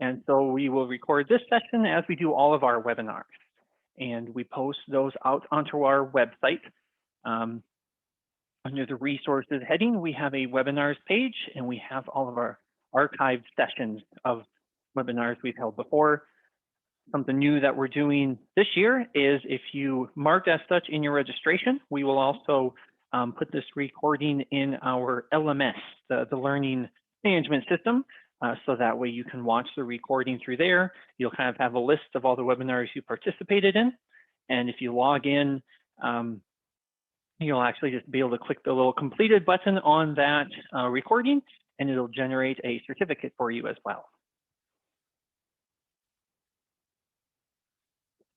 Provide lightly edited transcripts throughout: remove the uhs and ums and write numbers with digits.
And so we will record this session as we do all of our webinars. And we post those out onto our website. Under the resources heading, we have a webinars page, and we have all of our archived sessions of webinars we've held before. Something new that we're doing this year is if you marked as such in your registration, we will also put this recording in our LMS, the Learning Management System, so that way you can watch the recording through there. You'll kind of have a list of all the webinars you participated in. And if you log in, you'll actually just be able to click the little completed button on that recording, and it'll generate a certificate for you as well.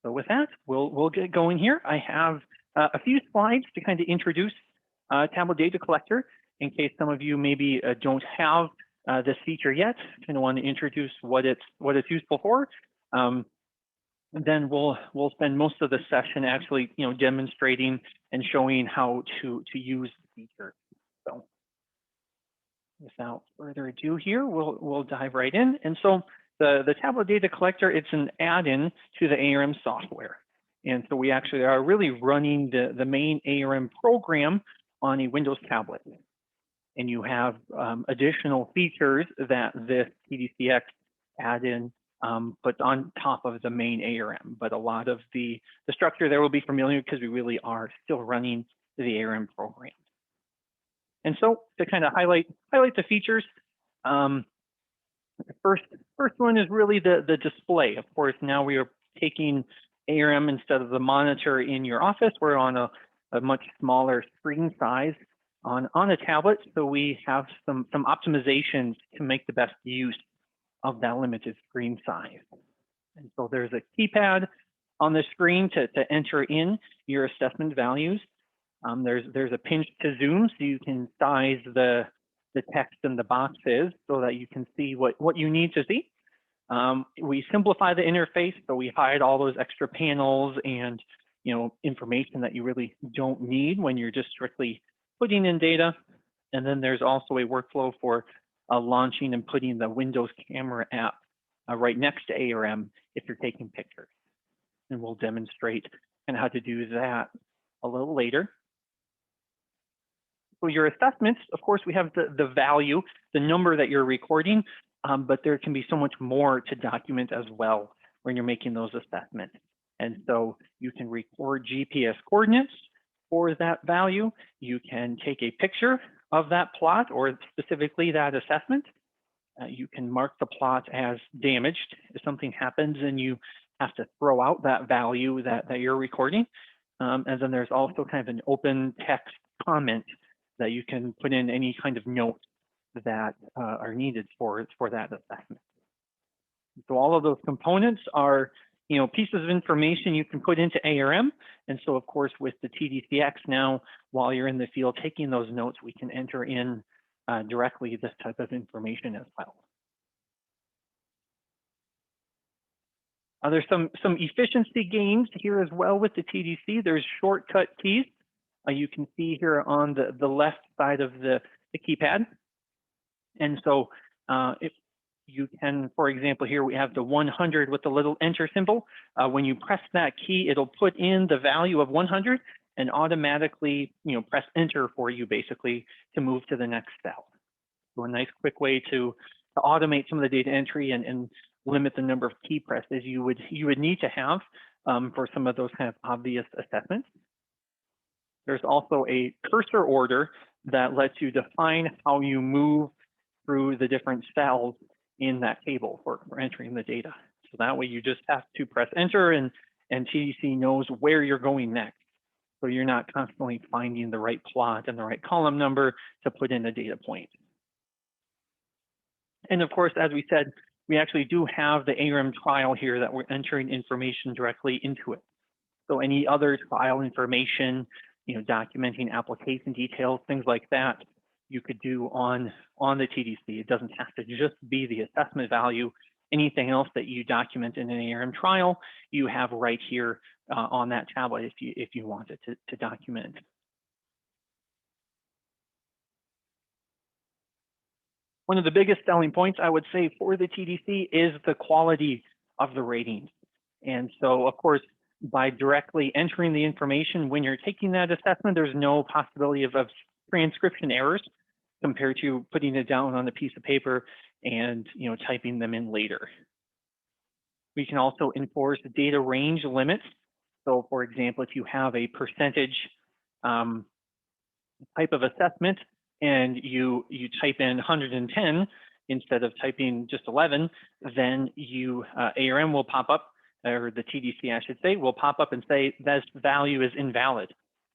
So with that, we'll get going here. I have a few slides to kind of introduce Tableau Data Collector in case some of you maybe don't have this feature yet. Kind of want to introduce what it's useful for. Then we'll spend most of the session actually, demonstrating and showing how to use the feature. So without further ado here, we'll dive right in. And so the Tableau Data Collector, it's an add-in to the ARM software. And so we actually are really running the main ARM program on a Windows tablet. And you have additional features that this TDCx add-in puts on top of the main ARM. But a lot of the structure there will be familiar because we really are still running the ARM program. And so to kind of highlight the features, the first one is really the display. Of course, now we are taking ARM instead of the monitor in your office. We're on a much smaller screen size on a tablet. So we have some optimizations to make the best use of that limited screen size. And so there's a keypad on the screen to enter in your assessment values. There's a pinch to zoom, so you can size the text in the boxes so that you can see what you need to see. We simplify the interface, so we hide all those extra panels and information that you really don't need when you're just strictly putting in data. And then there's also a workflow for launching and putting the Windows Camera app right next to ARM if you're taking pictures. And we'll demonstrate how to do that a little later. So your assessments, of course, we have the value, the number that you're recording, but there can be so much more to document as well when you're making those assessments. And so you can record GPS coordinates for that value. You can take a picture of that plot or specifically that assessment. You can mark the plot as damaged if something happens and you have to throw out that value that you're recording. And then there's also kind of an open text comment that you can put in any kind of notes that are needed for that assessment. So all of those components are pieces of information you can put into ARM. And so of course, with the TDCx now, while you're in the field taking those notes, we can enter in directly this type of information as well. There's some efficiency gains here as well with the TDC. There's shortcut keys. You can see here on the left side of the keypad. And so if you can, for example, here we have the 100 with the little enter symbol. When you press that key, it'll put in the value of 100 and automatically, press enter for you basically to move to the next cell. So a nice quick way to automate some of the data entry and limit the number of key presses you would need to have for some of those kind of obvious assessments. There's also a cursor order that lets you define how you move through the different cells in that table for entering the data. So that way you just have to press enter and TDC knows where you're going next. So you're not constantly finding the right plot and the right column number to put in a data point. And of course, as we said, we actually do have the ARM trial here that we're entering information directly into it. So any other trial information, documenting application details, things like that, you could do on the TDC. It doesn't have to just be the assessment value. Anything else that you document in an ARM trial, you have right here on that tablet if you wanted to document. One of the biggest selling points, I would say, for the TDC is the quality of the ratings. And so, of course, by directly entering the information when you're taking that assessment, there's no possibility of transcription errors compared to putting it down on a piece of paper and typing them in later. We can also enforce data range limits. So, for example, if you have a percentage type of assessment and you type in 110 instead of typing just 11, then ARM will pop up, or the TDC, I should say, will pop up and say this value is invalid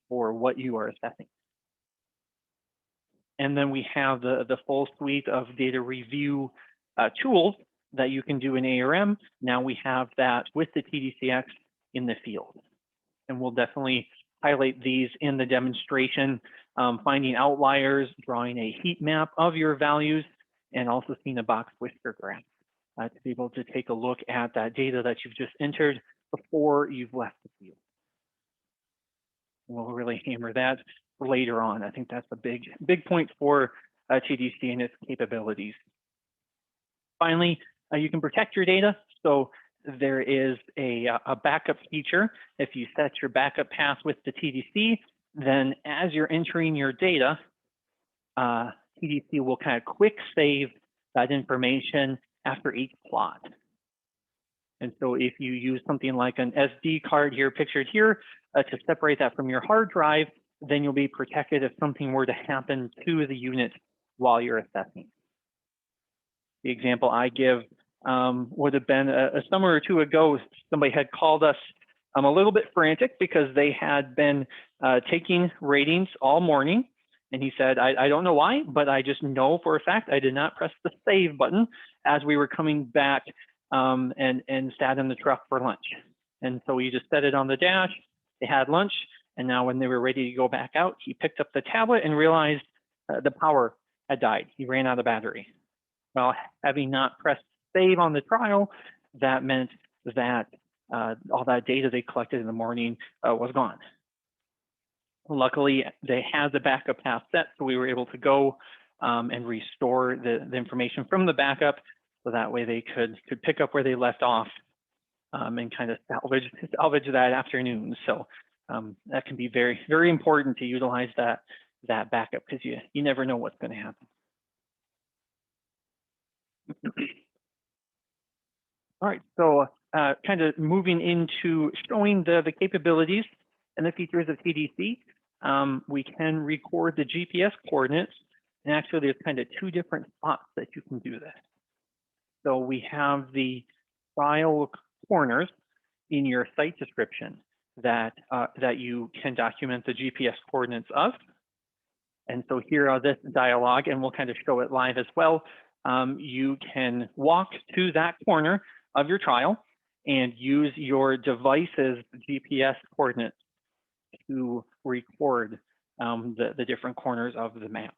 for what you are assessing. And then we have the full suite of data review tools that you can do in ARM. Now we have that with the TDCx in the field. And we'll definitely highlight these in the demonstration, finding outliers, drawing a heat map of your values, and also seeing a box whisker graph to be able to take a look at that data that you've just entered before you've left the field. We'll really hammer that later on. I think that's a big point for TDC and its capabilities. Finally, you can protect your data. So there is a backup feature. If you set your backup path with the TDC, then as you're entering your data, TDC will kind of quick save that information after each plot. And so if you use something like an SD card here, pictured here, to separate that from your hard drive, then you'll be protected if something were to happen to the unit while you're assessing. The example I give would have been a summer or two ago, somebody had called us a little bit frantic because they had been taking ratings all morning. And he said, I don't know why, but I just know for a fact I did not press the save button as we were coming back and sat in the truck for lunch. And so he just set it on the dash, they had lunch, and now when they were ready to go back out, he picked up the tablet and realized the power had died. He ran out of battery. Well, having not pressed save on the trial, that meant that all that data they collected in the morning was gone. Luckily, they had the backup path set, so we were able to go and restore the information from the backup, so that way they could pick up where they left off and kind of salvage that afternoon. So that can be very, very important to utilize that backup, because you never know what's going to happen. All right, so kind of moving into showing the capabilities and the features of TDC. We can record the GPS coordinates, and actually there's kind of two different spots that you can do this. So we have the file corners in your site description that you can document the GPS coordinates of. And so here are this dialog, and we'll kind of show it live as well. You can walk to that corner of your trial and use your device's GPS coordinates to record the different corners of the map.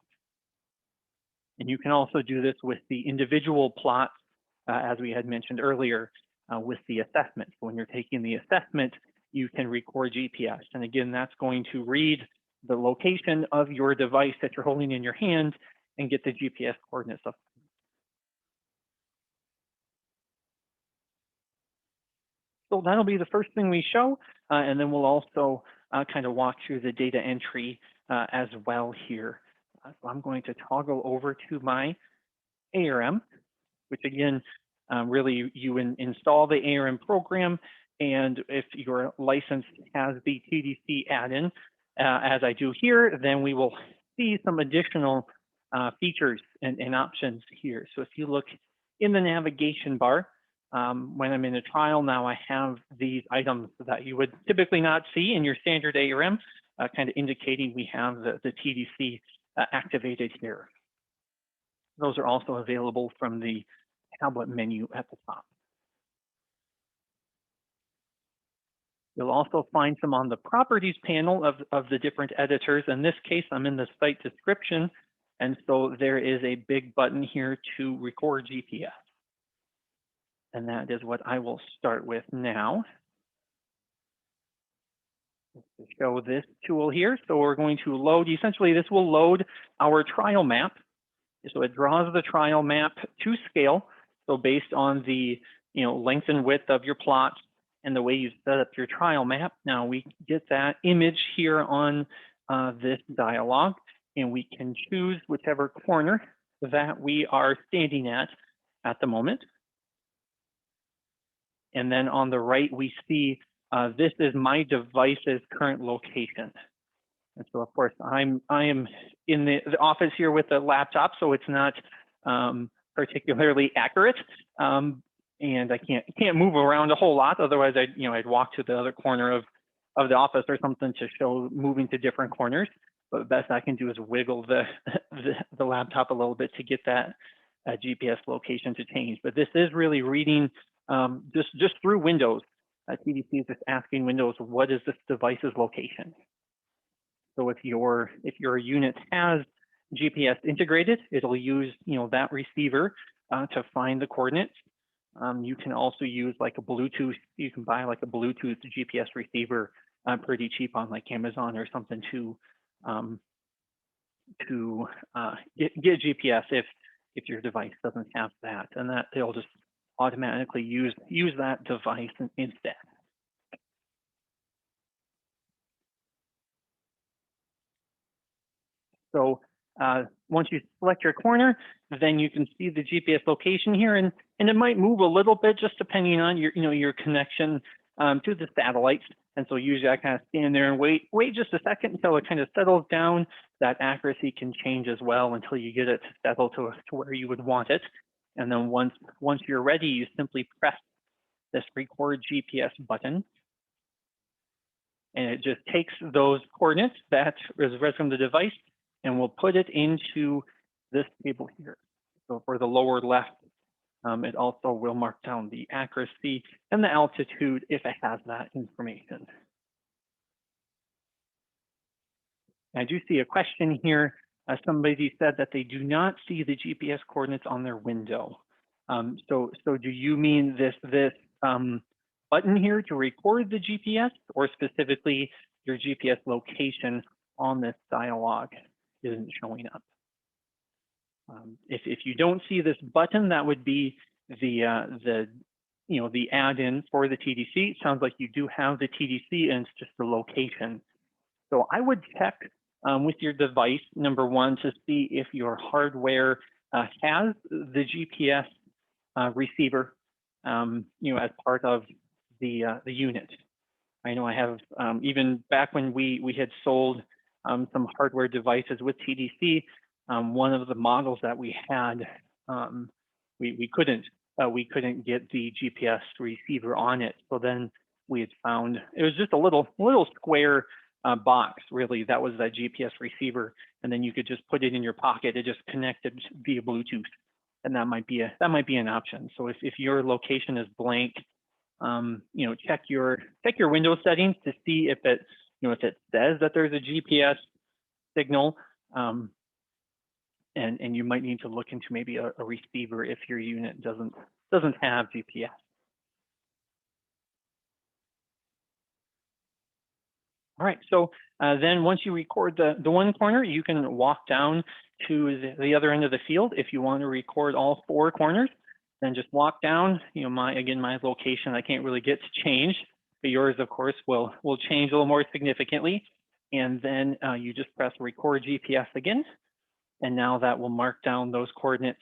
And you can also do this with the individual plots, as we had mentioned earlier, with the assessment. So when you're taking the assessment, you can record GPS. And again, that's going to read the location of your device that you're holding in your hand and get the GPS coordinates up. So that'll be the first thing we show, and then we'll also kind of walk through the data entry as well here. So I'm going to toggle over to my ARM, which again, really you install the ARM program, and if your license has the TDC add-in, as I do here, then we will see some additional features and options here. So if you look in the navigation bar, when I'm in a trial now, I have these items that you would typically not see in your standard ARM, kind of indicating we have the TDC activated here. Those are also available from the tablet menu at the top. You'll also find some on the properties panel of the different editors. In this case, I'm in the site description, and so there is a big button here to record GPS. And that is what I will start with now. To show this tool here. So we're going to load, essentially this will load our trial map. So it draws the trial map to scale. So based on the length and width of your plots and the way you set up your trial map, now we get that image here on this dialog, and we can choose whichever corner that we are standing at the moment. And then on the right, we see this is my device's current location. And so, of course, I am in the office here with the laptop, so it's not particularly accurate, and I can't move around a whole lot. Otherwise, I'd walk to the other corner of the office or something to show moving to different corners. But the best I can do is wiggle the laptop a little bit to get that GPS location to change. But this is really reading just through Windows. TDC is just asking Windows, what is this device's location? So if your unit has GPS integrated, it'll use that receiver to find the coordinates. You can also use like a Bluetooth. You can buy like a Bluetooth GPS receiver pretty cheap on like Amazon or something to get GPS if your device doesn't have that, and that they'll just automatically use that device instead. So once you select your corner, then you can see the GPS location here, and it might move a little bit just depending on your connection to the satellites. And so usually I kind of stand there and wait just a second until it kind of settles down. That accuracy can change as well until you get it settled to where you would want it. And then once you're ready, you simply press this record GPS button. And it just takes those coordinates that is read from the device, and we'll put it into this table here. So for the lower left, it also will mark down the accuracy and the altitude if it has that information. I do see a question here. Somebody said that they do not see the GPS coordinates on their window. So do you mean this button here to record the GPS, or specifically your GPS location on this dialog isn't showing up? If you don't see this button, that would be the add-in for the TDC. It sounds like you do have the TDC, and it's just the location. So I would check with your device, number one, to see if your hardware has the GPS receiver, as part of the unit. I know I have, even back when we had sold some hardware devices with TDC, one of the models that we had, we couldn't get the GPS receiver on it. So then we had found it was just a little square box, really. That was that GPS receiver, and then you could just put it in your pocket. It just connected via Bluetooth, and that might be an option. So if your location is blank, check your Windows settings to see if it if it says that there's a GPS signal, and you might need to look into maybe a receiver if your unit doesn't have GPS. All right, so then once you record the one corner, you can walk down to the other end of the field. If you want to record all four corners, then just walk down. My location, I can't really get to change, but yours, of course, will change a little more significantly. And then you just press record GPS again. And now that will mark down those coordinates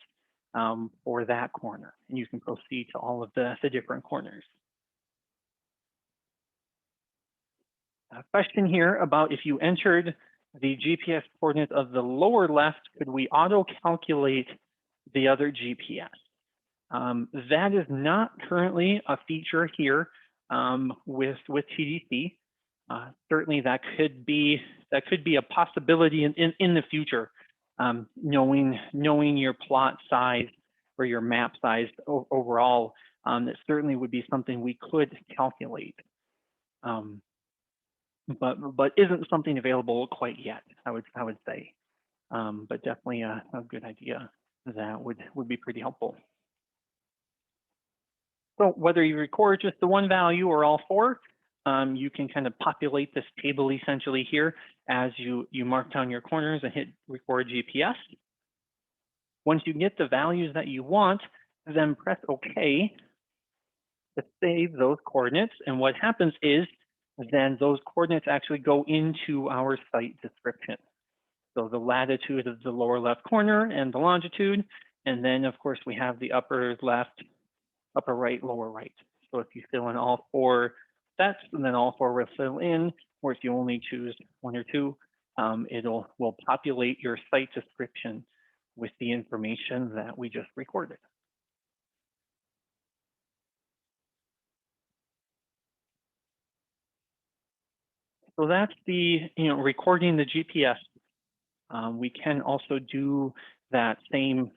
for that corner. And you can proceed to all of the different corners. A question here about if you entered the GPS coordinates of the lower left, could we auto-calculate the other GPS? That is not currently a feature here with TDC. Certainly that could be a possibility in the future. Knowing your plot size or your map size overall, that certainly would be something we could calculate. But isn't something available quite yet, I would say. But definitely a good idea that would be pretty helpful. So whether you record just the one value or all four, you can kind of populate this table essentially here as you mark down your corners and hit record GPS. Once you get the values that you want, then press OK to save those coordinates. And what happens is then those coordinates actually go into our site description. So the latitude is the lower left corner and the longitude. And then of course we have the upper left, upper right, lower right. So if you fill in all 4 sets, and then all 4 will fill in, or if you only choose 1 or 2, will populate your site description with the information that we just recorded. So that's the, recording the GPS. We can also do that same,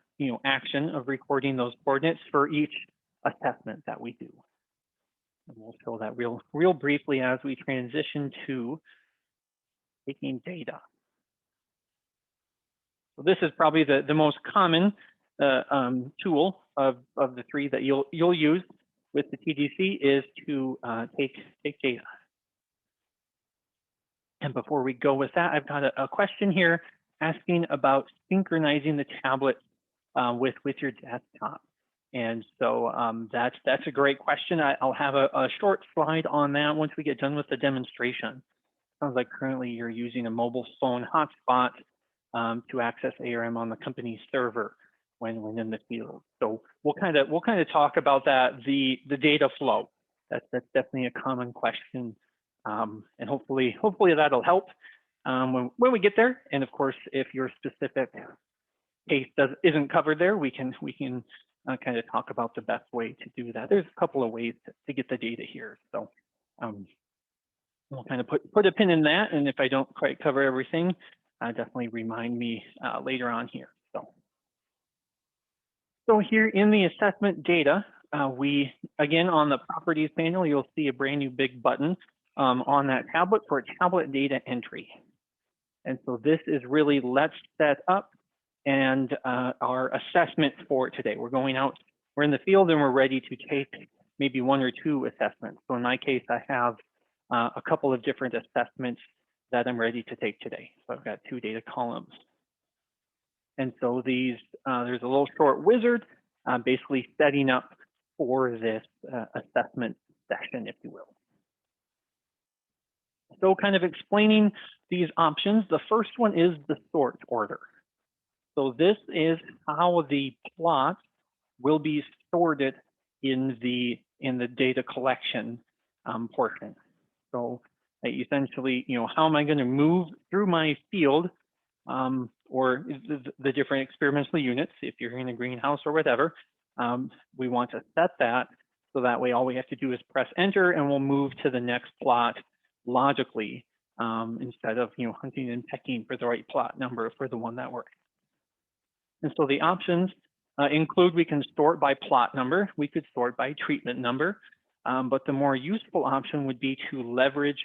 action of recording those coordinates for each assessment that we do. And we'll show that real briefly as we transition to taking data. So this is probably the most common tool of the 3 that you'll use with the TDC is to take data. And before we go with that, I've got a question here asking about synchronizing the tablet with your desktop. And so that's a great question. I'll have a short slide on that once we get done with the demonstration. Sounds like currently you're using a mobile phone hotspot to access ARM on the company server when in the field. So we'll kind of talk about that, the data flow. That's definitely a common question, and hopefully that'll help when we get there. And of course, if your specific case isn't covered there, we can kind of talk about the best way to do that. There's a couple of ways to get the data here. So we'll kind of put a pin in that, and if I don't quite cover everything, definitely remind me later on here. So here in the assessment data, we, again, on the properties panel, you'll see a brand new big button on that tablet for tablet data entry. And so this is really let's set up and our assessment for today. We're going out, we're in the field, and we're ready to take maybe 1 or 2 assessments. So in my case, I have a couple of different assessments that I'm ready to take today. So I've got 2 data columns. And so these, there's a little short wizard basically setting up for this assessment session, if you will. So kind of explaining these options, the first one is the sort order. So this is how the plot will be sorted in the data collection portion. So essentially, how am I going to move through my field or the different experimental units, if you're in a greenhouse or whatever. We want to set that so that way all we have to do is press enter and we'll move to the next plot logically instead of hunting and pecking for the right plot number for the one that works. And so the options include, we can sort by plot number, we could sort by treatment number, but the more useful option would be to leverage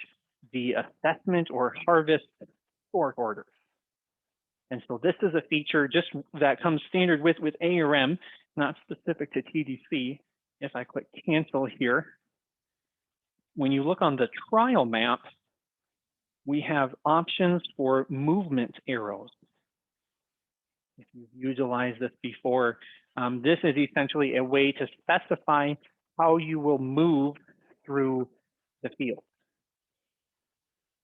the assessment or harvest sort orders. And so this is a feature just that comes standard with ARM, not specific to TDC. If I click cancel here, when you look on the trial map, we have options for movement arrows. If you've utilized this before, this is essentially a way to specify how you will move through the field.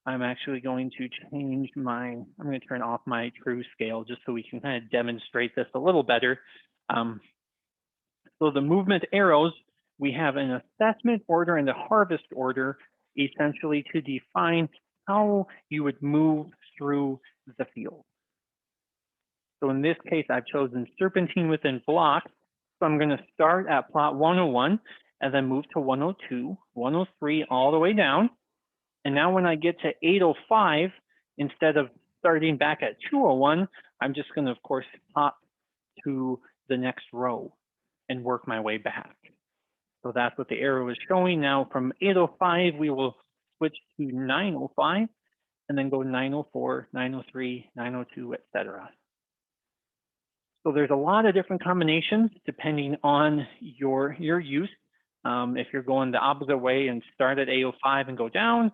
I'm actually going to change I'm going to turn off my true scale just so we can kind of demonstrate this a little better. So the movement arrows, we have an assessment order and a harvest order, essentially to define how you would move through the field. So in this case, I've chosen serpentine within block. So I'm going to start at plot 101 and then move to 102, 103, all the way down. And now when I get to 805, instead of starting back at 201, I'm just going to, of course, hop to the next row and work my way back. So that's what the arrow is showing. Now from 805, we will switch to 905 and then go 904, 903, 902, etc. So there's a lot of different combinations depending on your use. If you're going the opposite way and start at 805 and go down,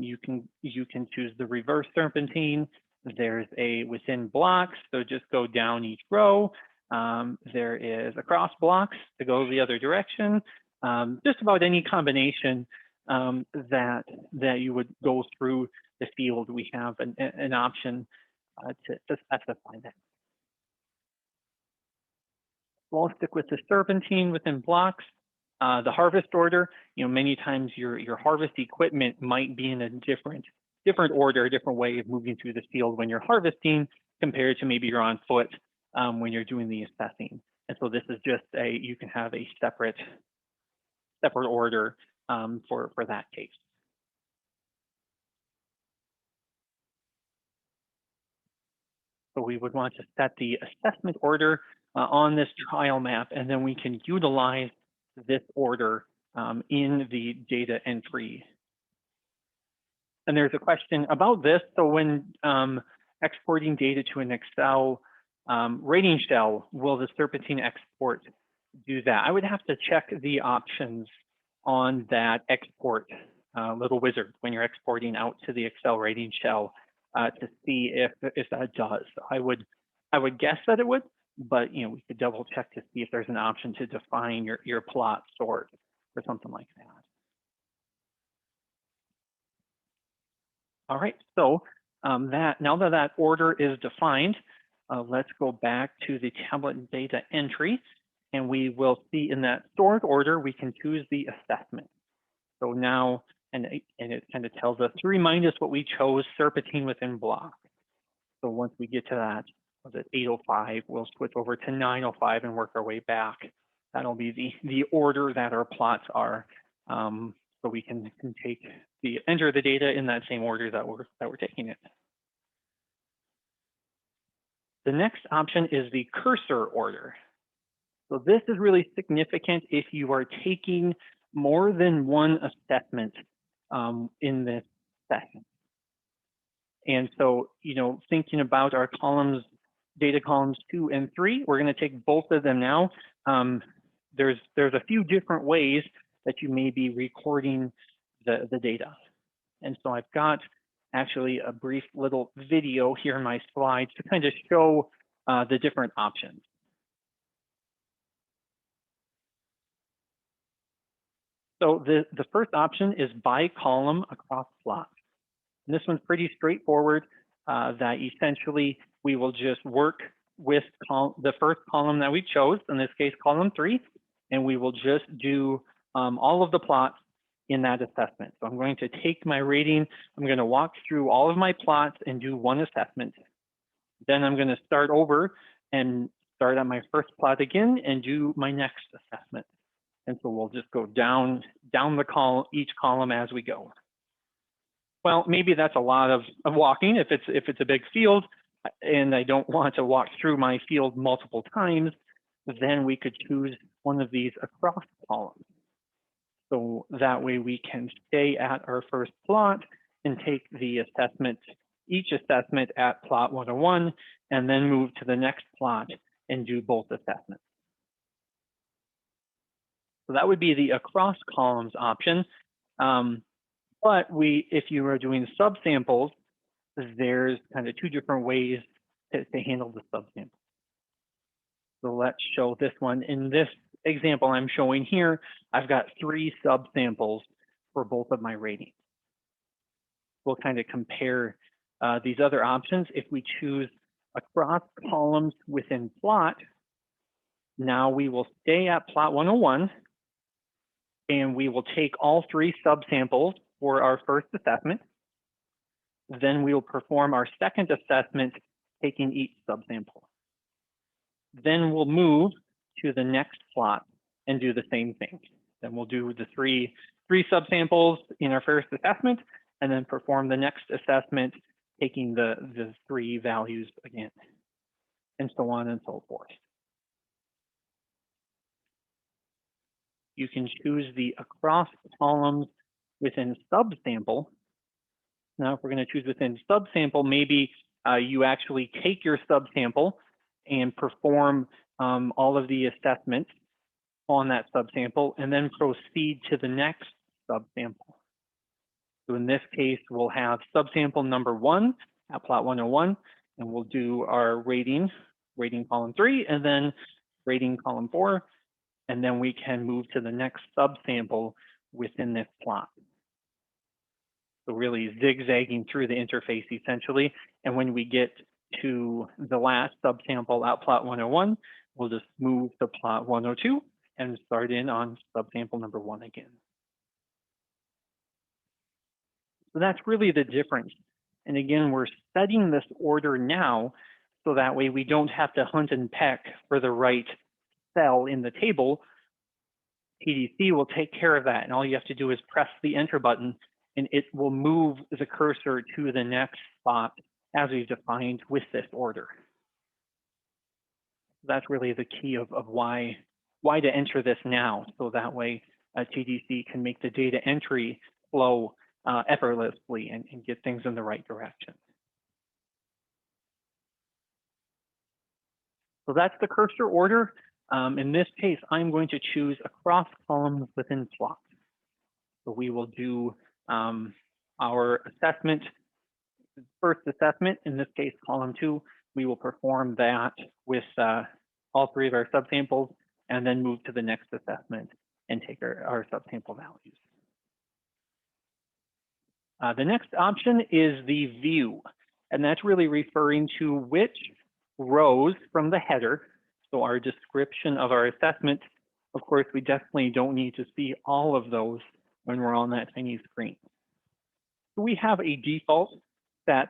you can choose the reverse serpentine There's a within blocks, so just go down each row. There is across blocks to go the other direction. Just about any combination that you would go through the field, we have an option to specify that. We'll stick with the serpentine within blocks. The harvest order, many times your harvest equipment might be in a different order, a different way of moving through the field when you're harvesting compared to maybe you're on foot when you're doing the assessing. And so this is just you can have a separate order for that case. So we would want to set the assessment order on this trial map, and then we can utilize this order in the data entry. And there's a question about this. So when exporting data to an Excel rating shell, will the serpentine export do that? I would have to check the options on that export little wizard when you're exporting out to the Excel rating shell to see if that does. I would guess that it would, but we could double check to see if there's an option to define your plot sort or something like that. All right, so now that order is defined, let's go back to the tablet data entry, and we will see in that stored order, we can choose the assessment. So now, and it kind of tells us to remind us what we chose, serpentine within block. So once we get to that, was it 805, we'll switch over to 905 and work our way back. That'll be the order that our plots are. So we can enter the data in that same order that we're taking it. The next option is the cursor order. So this is really significant if you are taking more than one assessment in this session. And so, thinking about our columns, data columns 2 and 3, we're going to take both of them now. There's a few different ways that you may be recording the data. And so I've got actually a brief little video here in my slides to kind of show the different options. So the first option is by column across plot. And this one's pretty straightforward, that essentially we will just work with the first column that we chose, in this case, column 3, and we will just do all of the plots in that assessment. So I'm going to take my rating, I'm going to walk through all of my plots and do one assessment. Then I'm going to start over and start on my first plot again and do my next assessment. And so we'll just go down each column as we go. Well, maybe that's a lot of walking if it's a big field and I don't want to walk through my field multiple times, then we could choose one of these across columns. So that way we can stay at our first plot and take the assessment, each assessment at plot 101, and then move to the next plot and do both assessments. So that would be the across columns option. But if you are doing subsamples, there's kind of two different ways to handle the subsample. So let's show this one. In this example I'm showing here, I've got 3 subsamples for both of my ratings. We'll kind of compare these other options. If we choose across columns within plot, now we will stay at plot 101, and we will take all 3 subsamples for our first assessment. Then we will perform our second assessment, taking each subsample. Then we'll move to the next plot and do the same thing. Then we'll do the three subsamples in our first assessment, and then perform the next assessment, taking the 3 values again, and so on and so forth. You can choose the across columns within subsample. Now, if we're going to choose within subsample, maybe you actually take your subsample and perform all of the assessments on that subsample, and then proceed to the next subsample. So in this case, we'll have subsample number 1 at plot 101, and we'll do our rating column 3, and then rating column 4, and then we can move to the next subsample within this plot. So really zigzagging through the interface essentially. And when we get to the last subsample at plot 101, we'll just move to plot 102 and start in on subsample number 1 again. So that's really the difference. And again, we're setting this order now so that way we don't have to hunt and peck for the right cell in the table. TDC will take care of that, and all you have to do is press the enter button and it will move the cursor to the next spot as we've defined with this order. That's really the key of why to enter this now, so that way TDC can make the data entry flow effortlessly and get things in the right direction. So that's the cursor order. In this case, I'm going to choose across columns within plots. So we will do our assessment, first assessment, in this case, column 2. We will perform that with all 3 of our subsamples and then move to the next assessment and take our subsample values. The next option is the view, and that's really referring to which rows from the header. So our description of our assessment, of course, we definitely don't need to see all of those when we're on that tiny screen. So we have a default that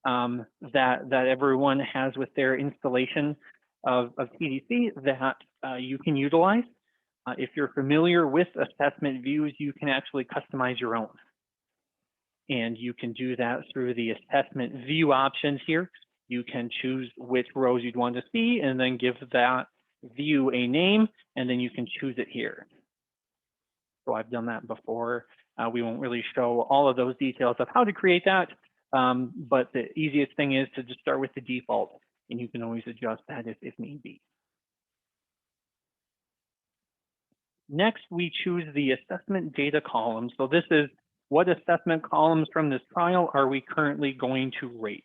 that everyone has with their installation of TDC that you can utilize. If you're familiar with assessment views, you can actually customize your own. And you can do that through the assessment view options here. You can choose which rows you'd want to see and then give that view a name, and then you can choose it here. So I've done that before. We won't really show all of those details of how to create that, but the easiest thing is to just start with the default, and you can always adjust that if need be. Next, we choose the assessment data column. So this is what assessment columns from this trial are we currently going to rate?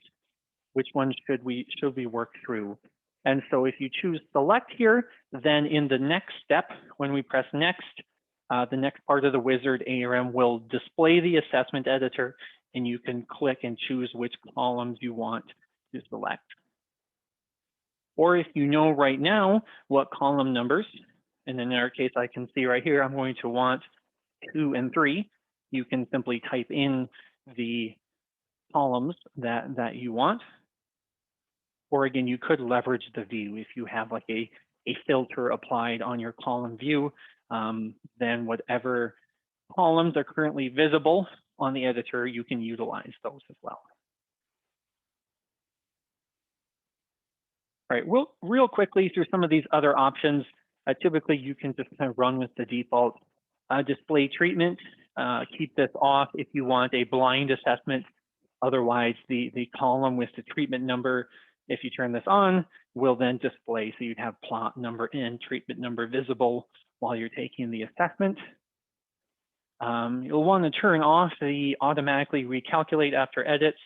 Which ones should we work through? And so if you choose select here, then in the next step, when we press next, the next part of the wizard, ARM, will display the assessment editor, and you can click and choose which columns you want to select. Or if you know right now what column numbers, and in our case, I can see right here, I'm going to want 2 and 3. You can simply type in the columns that you want. Or again, you could leverage the view. If you have like a filter applied on your column view, then whatever columns are currently visible on the editor, you can utilize those as well. All right, real quickly through some of these other options. Typically, you can just kind of run with the default display treatment. Keep this off if you want a blind assessment. Otherwise, the column with the treatment number, if you turn this on, will then display. So you'd have plot number and treatment number visible while you're taking the assessment. You'll want to turn off the automatically recalculate after edits.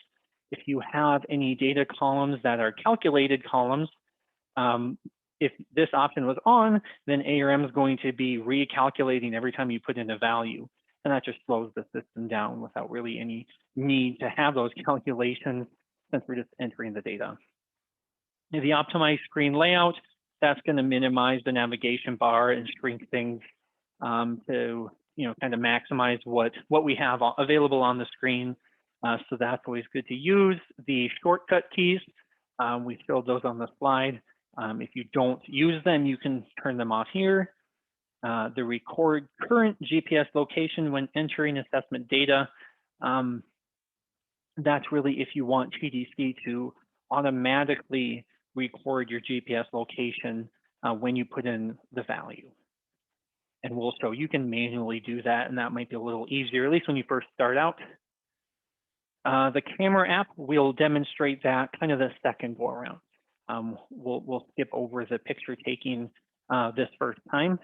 If you have any data columns that are calculated columns, if this option was on, then ARM is going to be recalculating every time you put in a value. And that just slows the system down without really any need to have those calculations since we're just entering the data. The optimized screen layout, that's going to minimize the navigation bar and shrink things to kind of maximize what we have available on the screen. So that's always good to use. The shortcut keys, we showed those on the slide. If you don't use them, you can turn them off here. The record current GPS location when entering assessment data. That's really if you want TDC to automatically record your GPS location when you put in the value. And we'll show you can manually do that, and that might be a little easier, at least when you first start out. The camera app, we'll demonstrate that kind of the second go around. We'll skip over the picture taking this first time.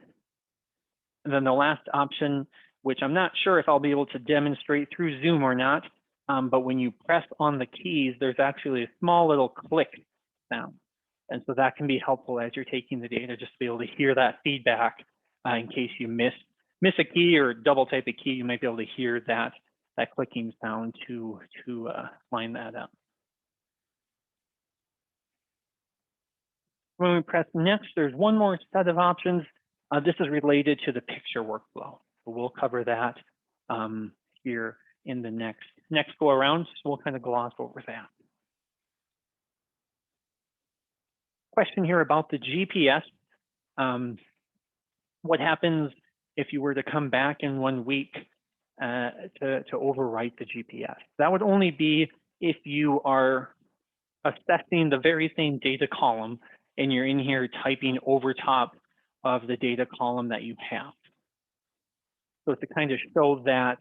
And then the last option, which I'm not sure if I'll be able to demonstrate through Zoom or not, but when you press on the keys, there's actually a small little click sound. And so that can be helpful as you're taking the data, just to be able to hear that feedback in case you miss a key or double type a key, you might be able to hear that clicking sound to line that up. When we press next, there's one more set of options. This is related to the picture workflow. So we'll cover that here in the next go around. So we'll kind of gloss over that. Question here about the GPS. What happens if you were to come back in 1 week to overwrite the GPS? That would only be if you are assessing the very same data column and you're in here typing over top of the data column that you have. So to kind of show that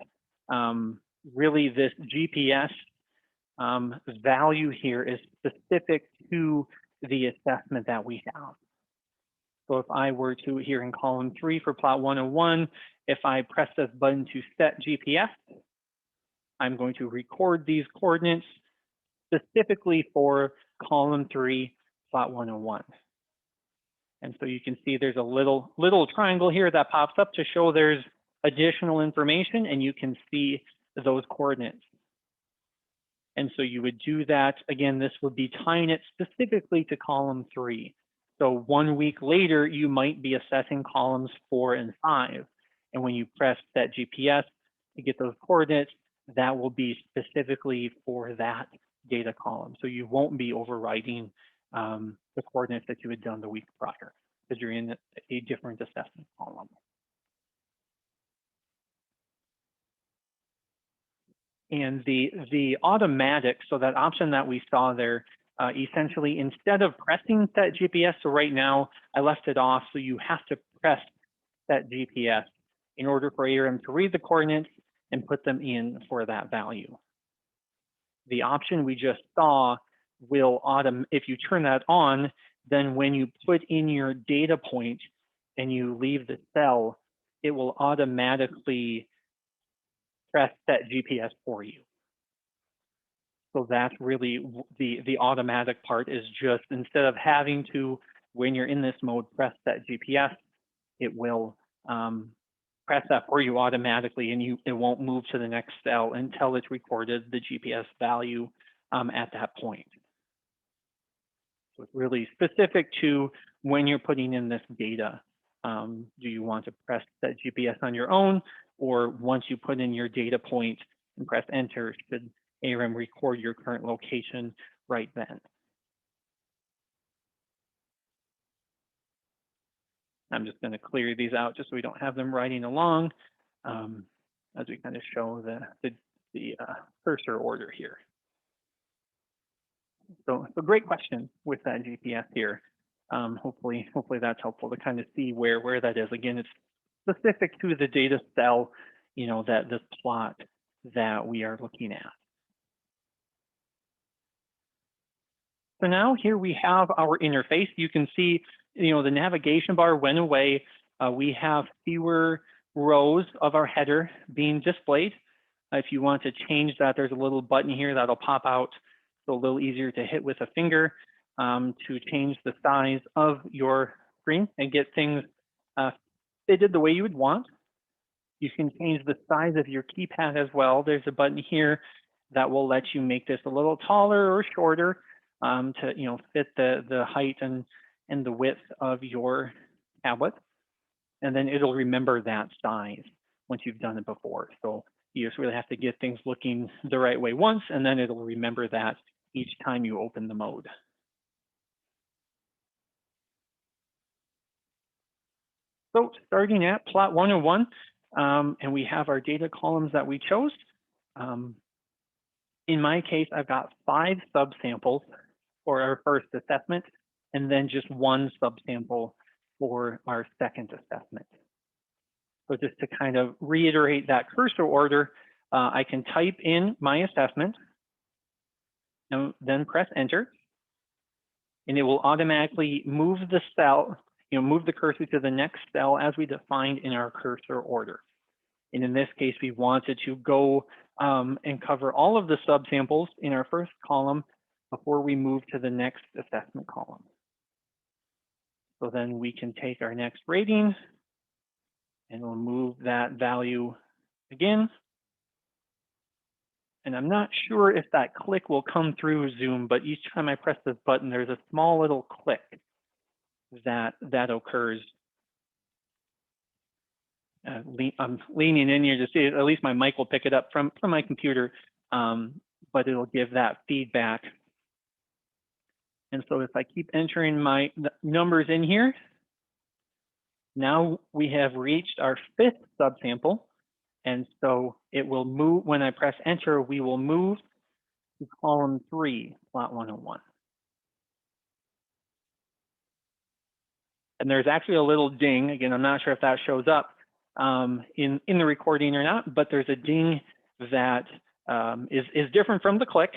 really this GPS value here is specific to the assessment that we have. So if I were to, here in column 3 for plot 101, if I press this button to set GPS, I'm going to record these coordinates specifically for column 3, plot 101. And so you can see there's a little triangle here that pops up to show there's additional information, and you can see those coordinates. And so you would do that. Again, this would be tying it specifically to column 3. So 1 week later, you might be assessing columns 4 and 5. And when you press that GPS to get those coordinates, that will be specifically for that data column. So you won't be overwriting the coordinates that you had done the week prior, because you're in a different assessment column. And the automatic, so that option that we saw there, essentially instead of pressing set GPS, so right now I left it off, so you have to press set GPS in order for ARM to read the coordinates and put them in for that value. The option we just saw will if you turn that on, then when you put in your data point and you leave the cell, it will automatically press set GPS for you. So that's really the automatic part, is just instead of having to, when you're in this mode, press set GPS, it will press that for you automatically, and it won't move to the next cell until it's recorded the GPS value at that point. So it's really specific to when you're putting in this data. Do you want to press that GPS on your own, or once you put in your data point and press enter, should ARM record your current location right then? I'm just going to clear these out just so we don't have them writing along as we kind of show the cursor order here. So great question with that GPS here. Hopefully that's helpful to kind of see where that is. Again, it's specific to the data cell, that this plot that we are looking at. So now here we have our interface. You can see, the navigation bar went away. We have fewer rows of our header being displayed. If you want to change that, there's a little button here that'll pop out, so a little easier to hit with a finger to change the size of your screen and get things fitted the way you would want. You can change the size of your keypad as well. There's a button here that will let you make this a little taller or shorter to fit the height and the width of your tablet. And then it'll remember that size once you've done it before. So you just really have to get things looking the right way once, and then it'll remember that each time you open the mode. So starting at plot 101, and we have our data columns that we chose. In my case, I've got 5 subsamples for our first assessment, and then just 1 subsample for our second assessment. So just to kind of reiterate that cursor order, I can type in my assessment and then press enter, and it will automatically move the cell, move the cursor to the next cell as we defined in our cursor order. And in this case, we wanted to go and cover all of the subsamples in our first column before we move to the next assessment column. So then we can take our next rating and we'll move that value again. And I'm not sure if that click will come through Zoom, but each time I press this button, there's a small little click that occurs. I'm leaning in here to see it. At least my mic will pick it up from my computer, but it'll give that feedback. And so if I keep entering my numbers in here, now we have reached our 5th subsample. And so it will move, when I press enter, we will move to column 3, plot 101. And there's actually a little ding. Again, I'm not sure if that shows up in the recording or not, but there's a ding that is different from the click,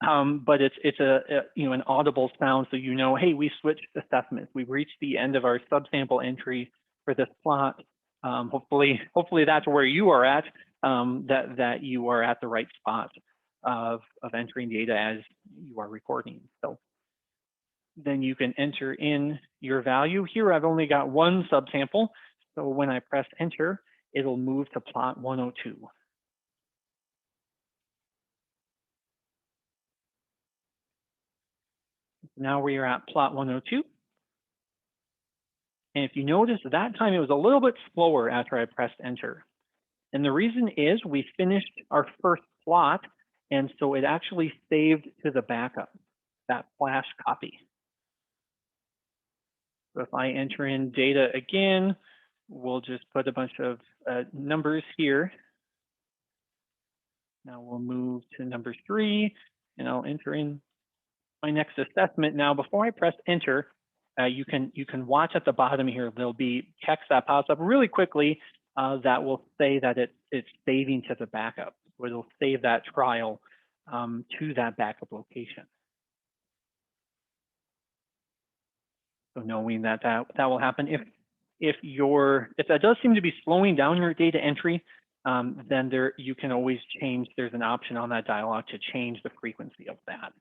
but it's an audible sound, so you know, hey, we switched assessments. We've reached the end of our subsample entry for this plot. Hopefully that's where you are at, that you are at the right spot of entering data as you are recording. So then you can enter in your value. Here I've only got one subsample, so when I press enter, it'll move to plot 102. Now we are at plot 102. And if you notice, that time it was a little bit slower after I pressed enter. And the reason is we finished our first plot, and so it actually saved to the backup, that flash copy. So if I enter in data again, we'll just put a bunch of numbers here. Now we'll move to number 3, and I'll enter in my next assessment. Now, before I press enter, you can watch at the bottom here. There'll be text that pops up really quickly that will say that it's saving to the backup. So it'll save that trial to that backup location. So knowing that will happen, if that does seem to be slowing down your data entry, then you can always change. There's an option on that dialog to change the frequency of that.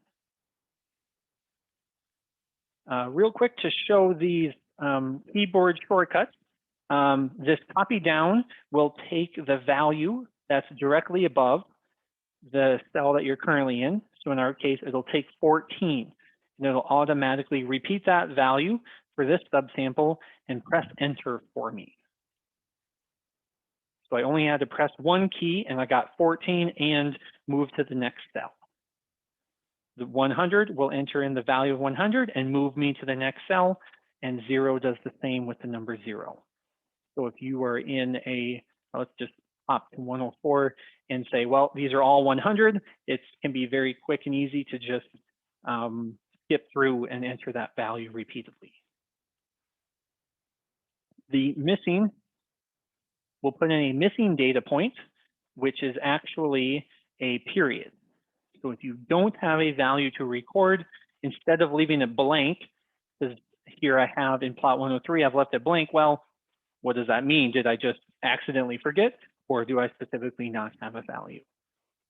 Real quick to show these keyboard shortcuts, this copy down will take the value that's directly above the cell that you're currently in. So in our case, it'll take 14, and it'll automatically repeat that value for this subsample and press enter for me. So I only had to press one key and I got 14 and move to the next cell. The 100 will enter in the value of 100 and move me to the next cell, and 0 does the same with the number 0. So if you were in let's just hop to 104 and say, well, these are all 100, it can be very quick and easy to just skip through and enter that value repeatedly. The missing, we'll put in a missing data point, which is actually a period. So if you don't have a value to record, instead of leaving it blank, because here I have in plot 103, I've left it blank. Well, what does that mean? Did I just accidentally forget, or do I specifically not have a value?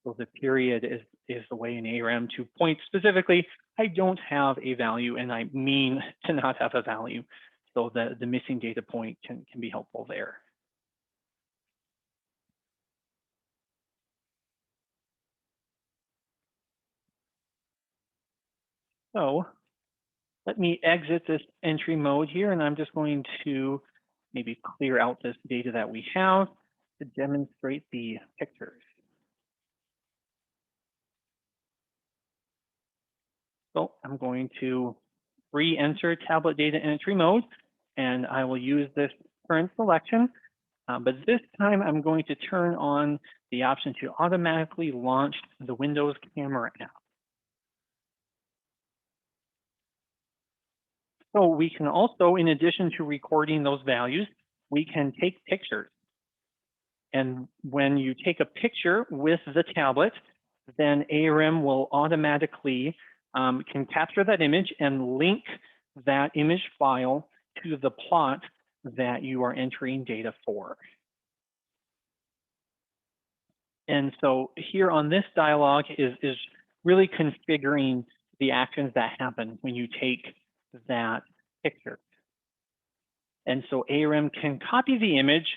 So the period is the way in ARM to point specifically, I don't have a value and I mean to not have a value. So the missing data point can be helpful there. So let me exit this entry mode here, and I'm just going to maybe clear out this data that we have to demonstrate the pictures. So I'm going to re-enter tablet data entry mode, and I will use this current selection. But this time I'm going to turn on the option to automatically launch the Windows Camera app. So we can also, in addition to recording those values, we can take pictures. And when you take a picture with the tablet, then ARM will automatically can capture that image and link that image file to the plot that you are entering data for. And so here on this dialog is really configuring the actions that happen when you take that picture. And so ARM can copy the image.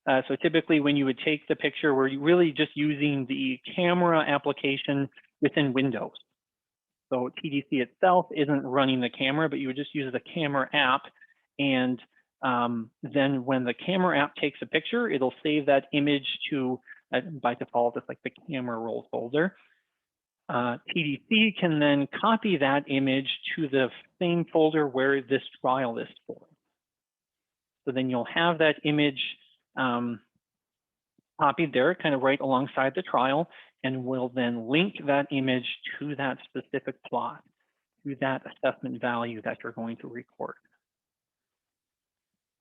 So typically when you would take the picture, we're really just using the camera application within Windows. So TDC itself isn't running the camera, but you would just use the camera app. And then when the camera app takes a picture, it'll save that image to, by default, it's like the camera roll folder. TDC can then copy that image to the same folder where this trial is stored. So then you'll have that image copied there, kind of right alongside the trial, and we'll then link that image to that specific plot, to that assessment value that you're going to record.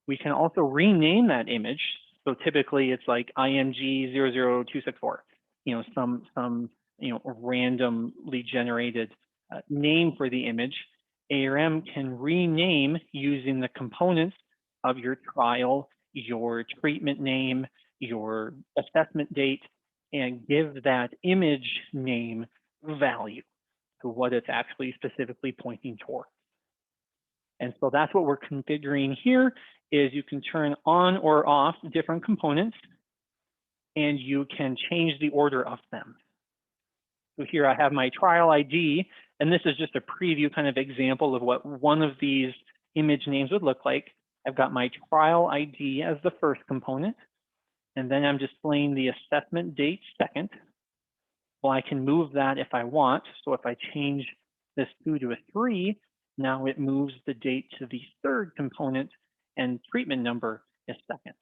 We can also rename that image. So typically it's like IMG 00264, some randomly generated name for the image. ARM can rename using the components of your trial, your treatment name, your assessment date, and give that image name value to what it's actually specifically pointing toward. And so that's what we're configuring here is you can turn on or off different components and you can change the order of them. So here I have my trial ID, and this is just a preview kind of example of what one of these image names would look like. I've got my trial ID as the first component, and then I'm displaying the assessment date second. Well, I can move that if I want. So if I change this 2 to a 3, now it moves the date to the third component and treatment number is second.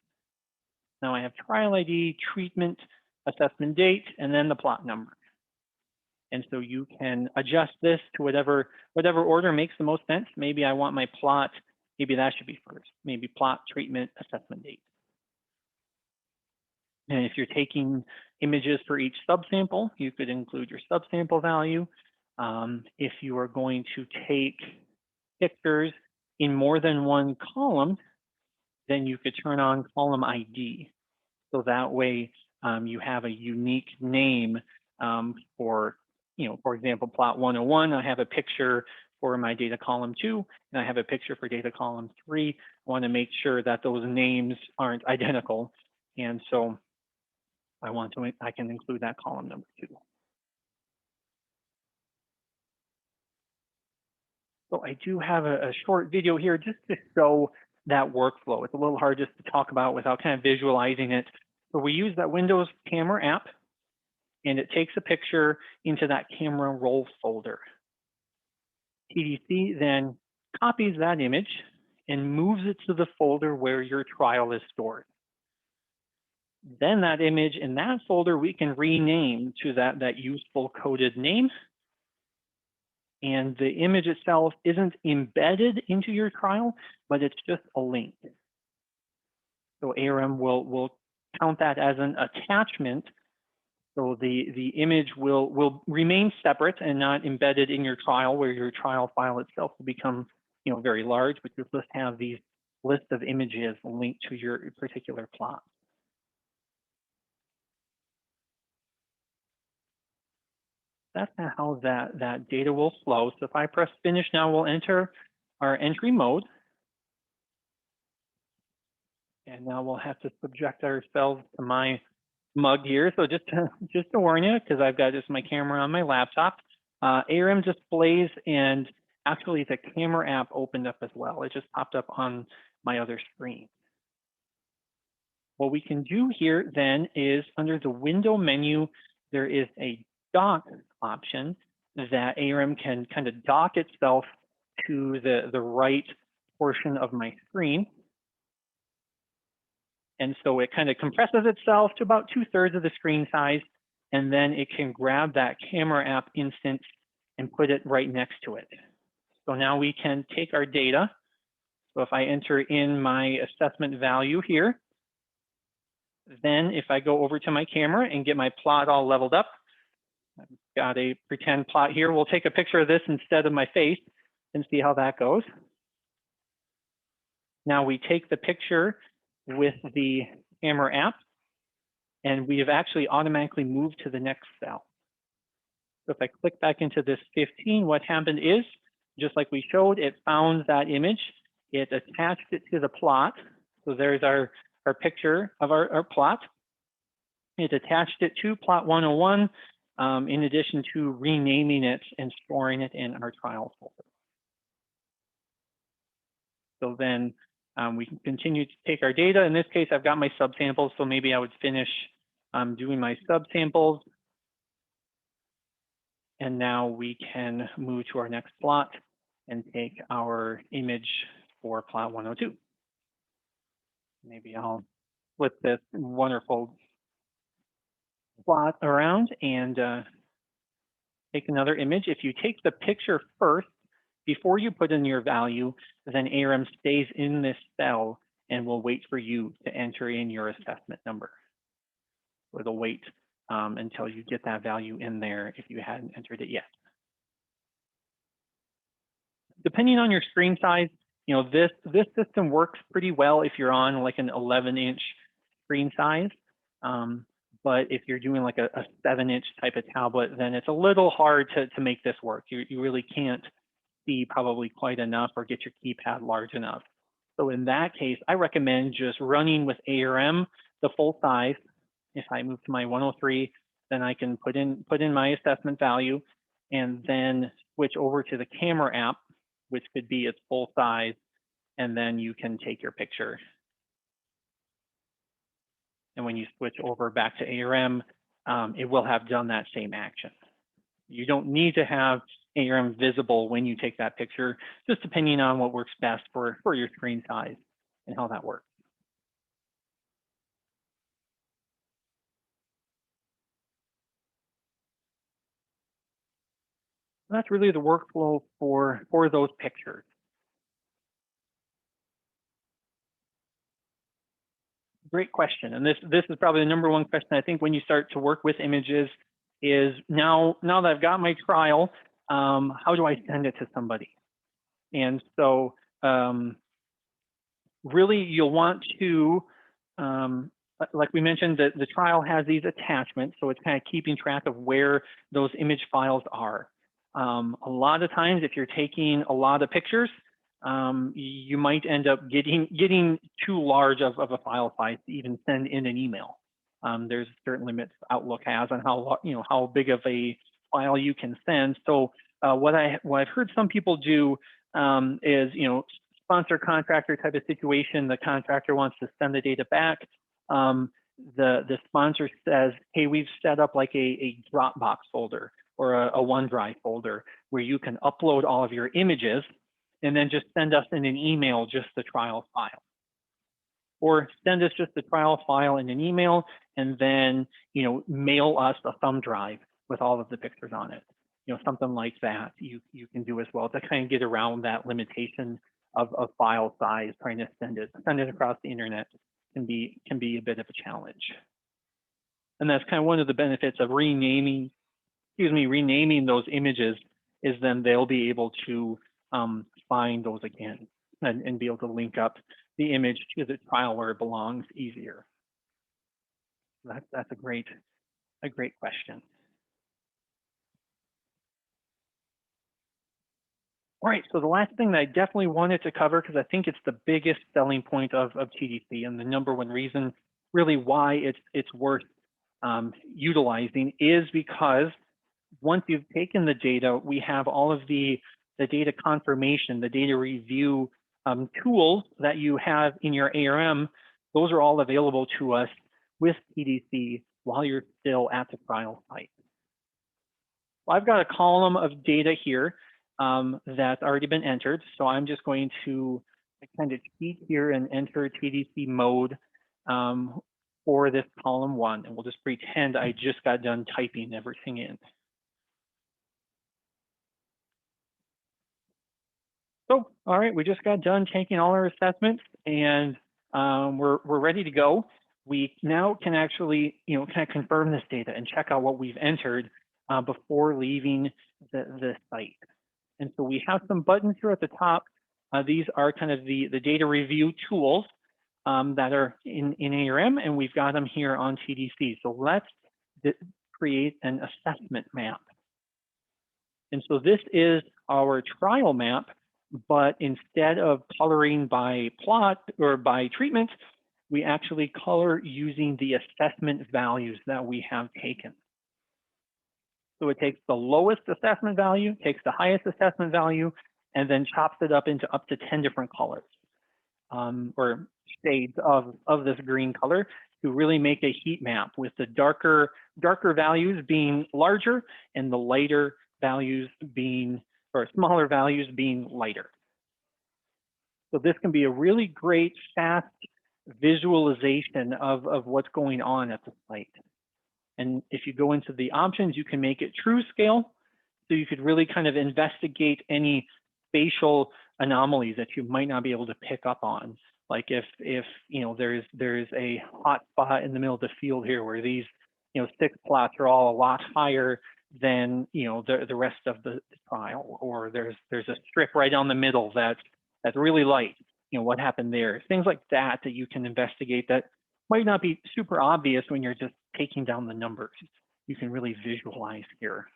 Now I have trial ID, treatment, assessment date, and then the plot number. And so you can adjust this to whatever order makes the most sense. Maybe I want my plot, maybe that should be first. Maybe plot, treatment, assessment date. And if you're taking images for each subsample, you could include your subsample value. If you are going to take pictures in more than one column, then you could turn on column ID. So that way you have a unique name for example, plot 101, I have a picture for my data column 2, and I have a picture for data column 3. I want to make sure that those names aren't identical. And so I can include that column number 2. So I do have a short video here just to show that workflow. It's a little hard just to talk about without kind of visualizing it. So we use that Windows camera app, and it takes a picture into that camera roll folder. TDC then copies that image and moves it to the folder where your trial is stored. Then that image in that folder, we can rename to that useful coded name. And the image itself isn't embedded into your trial, but it's just a link. So ARM will count that as an attachment. So the image will remain separate and not embedded in your trial, where your trial file itself will become very large, but you'll just have these list of images linked to your particular plot. That's how that data will flow. So if I press finish now, we'll enter our entry mode. And now we'll have to subject ourselves to my mug here. So just to warn you, because I've got just my camera on my laptop, ARM displays, and actually the camera app opened up as well. It just popped up on my other screen. What we can do here then is under the window menu, there is a dock option that ARM can kind of dock itself to the right portion of my screen. And so it kind of compresses itself to about 2/3 of the screen size, and then it can grab that camera app instance and put it right next to it. So now we can take our data. So if I enter in my assessment value here, then if I go over to my camera and get my plot all leveled up, I've got a pretend plot here. We'll take a picture of this instead of my face and see how that goes. Now we take the picture with the camera app, and we have actually automatically moved to the next cell. So if I click back into this 15, what happened is, just like we showed, it found that image, it attached it to the plot. So there's our picture of our plot. It attached it to plot 101, in addition to renaming it and storing it in our trial folder. So then we can continue to take our data. In this case, I've got my subsamples, so maybe I would finish doing my subsamples. And now we can move to our next plot and take our image for plot 102. Maybe I'll flip this wonderful plot around and take another image. If you take the picture first, before you put in your value, then ARM stays in this cell and will wait for you to enter in your assessment number. So it'll wait until you get that value in there if you hadn't entered it yet. Depending on your screen size, you know, this system works pretty well if you're on like an 11-inch screen size. But if you're doing like a 7-inch type of tablet, then it's a little hard to make this work. You really can't see probably quite enough or get your keypad large enough. So in that case, I recommend just running with ARM, the full size. If I move to my 103, then I can put in my assessment value and then switch over to the camera app, which could be its full size, and then you can take your picture. And when you switch over back to ARM, it will have done that same action. You don't need to have ARM visible when you take that picture, just depending on what works best for your screen size and how that works. That's really the workflow for those pictures. Great question. And this is probably the number one question I think when you start to work with images is now that I've got my trial, how do I send it to somebody? And so really you'll want to, like we mentioned, the trial has these attachments, so it's kind of keeping track of where those image files are. A lot of times if you're taking a lot of pictures, you might end up getting too large of a file size to even send in an email. There's certain limits Outlook has on how big of a file you can send. So what I've heard some people do is sponsor contractor type of situation. The contractor wants to send the data back. The sponsor says, hey, we've set up like a Dropbox folder or a OneDrive folder where you can upload all of your images and then just send us in an email just the trial file. Or send us just the trial file in an email and then mail us a thumb drive with all of the pictures on it. Something like that you can do as well to kind of get around that limitation of file size. Trying to send it across the internet can be a bit of a challenge. And that's kind of one of the benefits of renaming those images is then they'll be able to find those again and be able to link up the image to the trial where it belongs easier. That's a great question. All right, so the last thing that I definitely wanted to cover, because I think it's the biggest selling point of TDC and the number one reason really why it's worth utilizing, is because once you've taken the data, we have all of the data confirmation, the data review tools that you have in your ARM. Those are all available to us with TDC while you're still at the trial site. Well, I've got a column of data here that's already been entered. So I'm just going to kind of cheat here and enter TDC mode for this column 1. And we'll just pretend I just got done typing everything in. So, all right, we just got done taking all our assessments and we're ready to go. We now can actually, kind of confirm this data and check out what we've entered before leaving the site. And so we have some buttons here at the top. These are kind of the data review tools. that are in ARM, and we've got them here on TDC. So let's create an assessment map. And so this is our trial map, but instead of coloring by plot or by treatment, we actually color using the assessment values that we have taken. So it takes the lowest assessment value, takes the highest assessment value, and then chops it up into up to 10 different colors or shades of this green color to really make a heat map, with the darker values being larger and the lighter values being, or smaller values being lighter. So this can be a really great fast visualization of what's going on at the site. And if you go into the options, you can make it true scale. So you could really kind of investigate any spatial anomalies that you might not be able to pick up on. Like if you know, there's a hot spot in the middle of the field here where these, you know, 6 plots are all a lot higher than, you know, the rest of the trial, or there's a strip right down the middle that's really light. You know, what happened there? Things like that you can investigate that might not be super obvious when you're just taking down the numbers. You can really visualize here.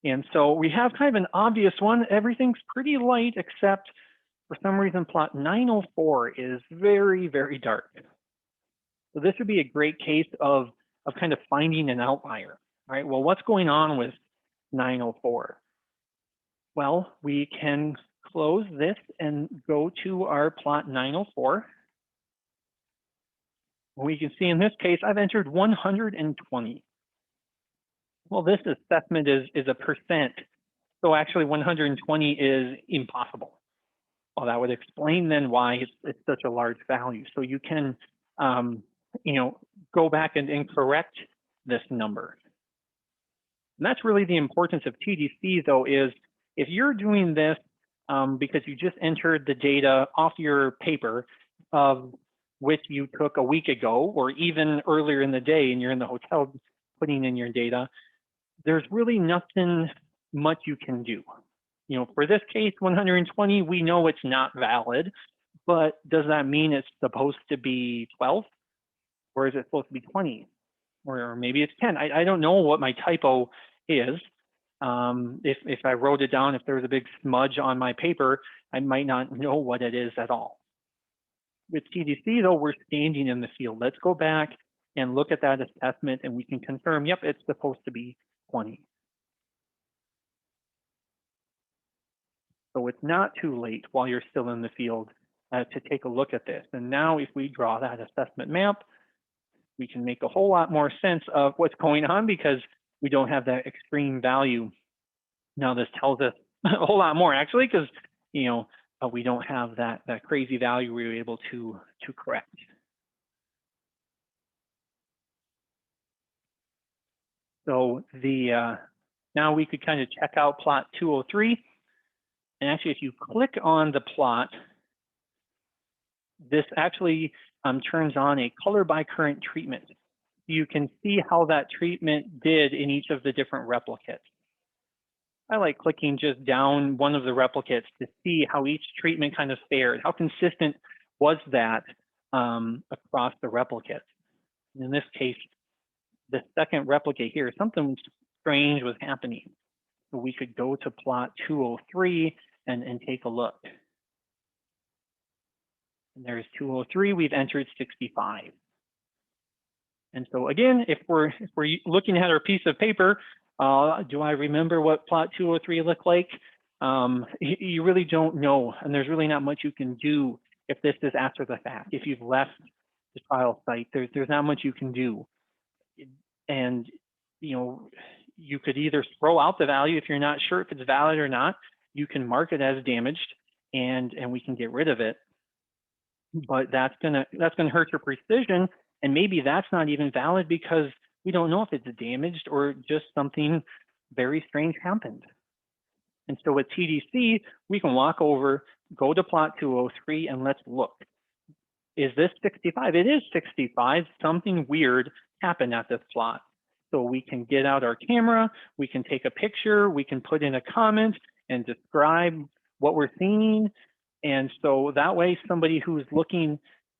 And so we have kind of an obvious one. Everything's pretty light, except for some reason, plot 904 is very, very dark. So this would be a great case of kind of finding an outlier, right? Well, what's going on with 904? Well, we can close this and go to our plot 904. We can see in this case, I've entered 120. Well, this assessment is a percent. So actually 120 is impossible. Well, that would explain then why it's such a large value. So you can, you know, go back and correct this number. And that's really the importance of TDC, though, is if you're doing this because you just entered the data off your paper of which you took a week ago, or even earlier in the day, and you're in the hotel putting in your data, there's really nothing much you can do. You know, for this case, 120, we know it's not valid, but does that mean it's supposed to be 12? Or is it supposed to be 20? Or maybe it's 10. I don't know what my typo is. If I wrote it down, if there was a big smudge on my paper, I might not know what it is at all. With TDC, though, we're standing in the field. Let's go back and look at that assessment, and we can confirm, yep, it's supposed to be 20. So it's not too late while you're still in the field to take a look at this. And now if we draw that assessment map, we can make a whole lot more sense of what's going on, because we don't have that extreme value. Now this tells us a whole lot more, actually, because, you know, we don't have that crazy value we were able to correct. So now we could kind of check out plot 203. And actually, if you click on the plot, this actually turns on a color by current treatment. You can see how that treatment did in each of the different replicates. I like clicking just down one of the replicates to see how each treatment kind of fared. How consistent was that across the replicates? In this case, the second replicate here, something strange was happening. So we could go to plot 203 and take a look. And there's 203, we've entered 65. And so again, if we're looking at our piece of paper, do I remember what plot 203 looked like? You really don't know, and there's really not much you can do if this is after the fact. If you've left the trial site, there's not much you can do. And you know, you could either throw out the value if you're not sure if it's valid or not. You can mark it as damaged, and we can get rid of it. But that's gonna hurt your precision, and maybe that's not even valid because we don't know if it's damaged or just something very strange happened. And so with TDC, we can walk over, go to plot 203, and let's look. Is this 65? It is 65. Something weird happened at this plot. So we can get out our camera, we can take a picture, we can put in a comment and describe what we're seeing. And so that way, somebody who's looking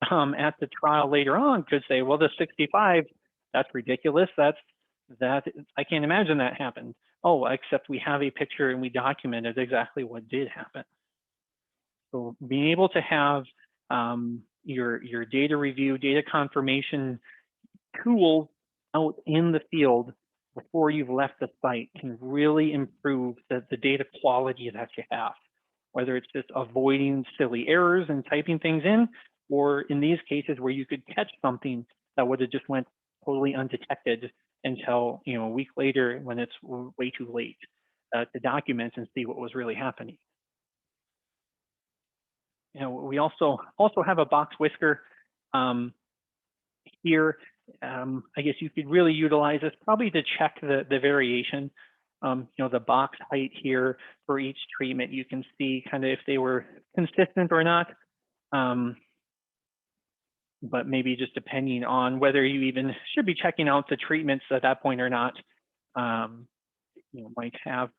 at the trial later on could say, well, the 65, that's ridiculous. That I can't imagine that happened. Oh, except we have a picture and we documented exactly what did happen. So being able to have your data review, data confirmation tools out in the field before you've left the site can really improve the data quality that you have, whether it's just avoiding silly errors and typing things in, or in these cases where you could catch something that would have just went totally undetected until a week later when it's way too late to document and see what was really happening. We also have a box whisker here. I guess you could really utilize this probably to check the variation. The box height here for each treatment, you can see kind of if they were consistent or not. But maybe just depending on whether you even should be checking out the treatments at that point or not. Might have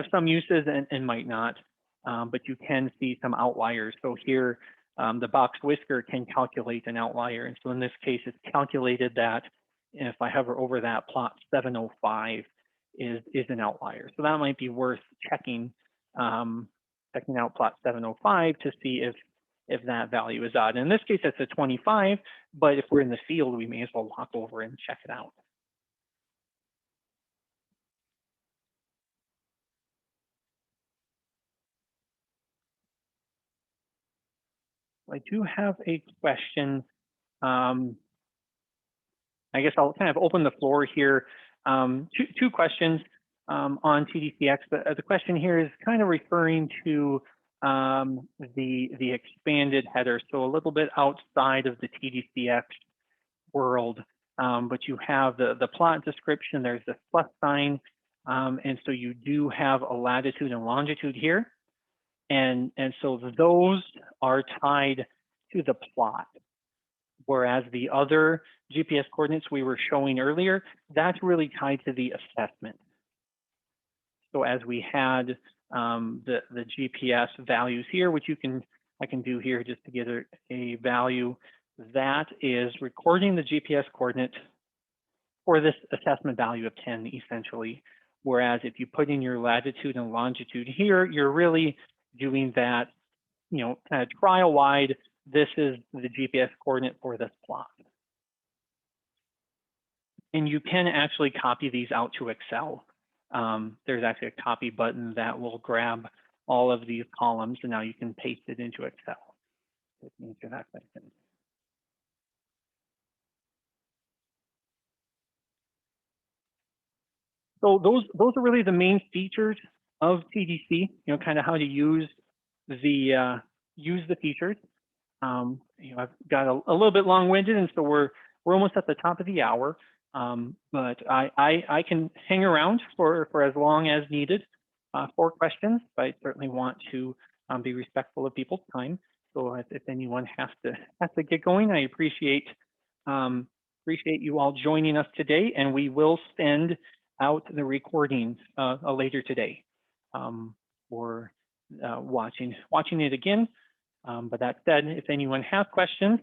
some uses and might not, but you can see some outliers. So here, the box whisker can calculate an outlier. And so in this case, it's calculated that if I hover over that, plot 705 is an outlier. So that might be worth checking out plot 705 to see if that value is odd. In this case, it's a 25, but if we're in the field, we may as well walk over and check it out. I do have a question. I guess I'll kind of open the floor here. Two questions on TDCx. The question here is kind of referring to the expanded header, so a little bit outside of the TDCx world. But you have the plot description, there's the plus sign, and so you do have a latitude and longitude here. And so those are tied to the plot, whereas the other GPS coordinates we were showing earlier, that's really tied to the assessment. So as we had the GPS values here, which I can do here just to get a value, that is recording the GPS coordinate for this assessment value of 10 essentially. Whereas if you put in your latitude and longitude here, you're really doing that, kind of trial wide. This is the GPS coordinate for this plot. And you can actually copy these out to Excel. There's actually a copy button that will grab all of these columns, and now you can paste it into Excel. Answer that question. So those are really the main features of TDC. Kind of how to use the features. I've got a little bit long-winded, and so we're almost at the top of the hour. But I can hang around for as long as needed for questions. But I certainly want to be respectful of people's time. So if anyone has to get going, I appreciate you all joining us today, and we will send out the recordings later today for watching it again. But that said, if anyone has questions,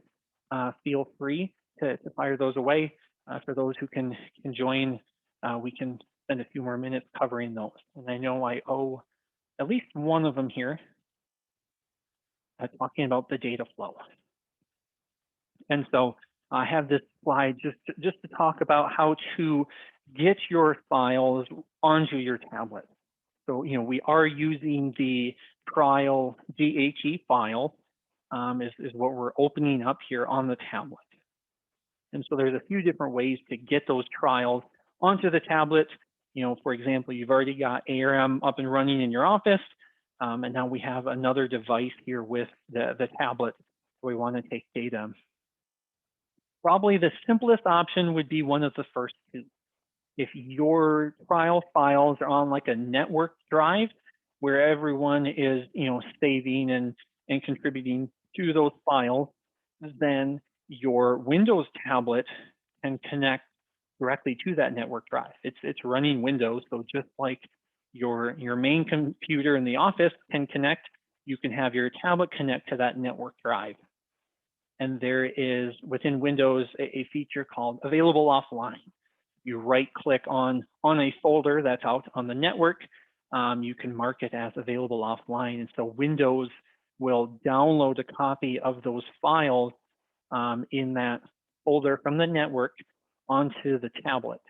feel free to fire those away. For those who can join, we can spend a few more minutes covering those. And I know I owe at least one of them here talking about the data flow. And so I have this slide just to talk about how to get your files onto your tablet. So, we are using the trial DHE file is what we're opening up here on the tablet. And so there's a few different ways to get those trials onto the tablet. For example, you've already got ARM up and running in your office. And now we have another device here with the tablet where we want to take data. Probably the simplest option would be one of the first two. If your trial files are on like a network drive where everyone is, saving and contributing to those files, then your Windows tablet can connect directly to that network drive. It's running Windows, so just like your main computer in the office can connect, you can have your tablet connect to that network drive. And there is within Windows a feature called Available Offline. You right-click on a folder that's out on the network. You can mark it as Available Offline. And so Windows will download a copy of those files in that folder from the network onto the tablet.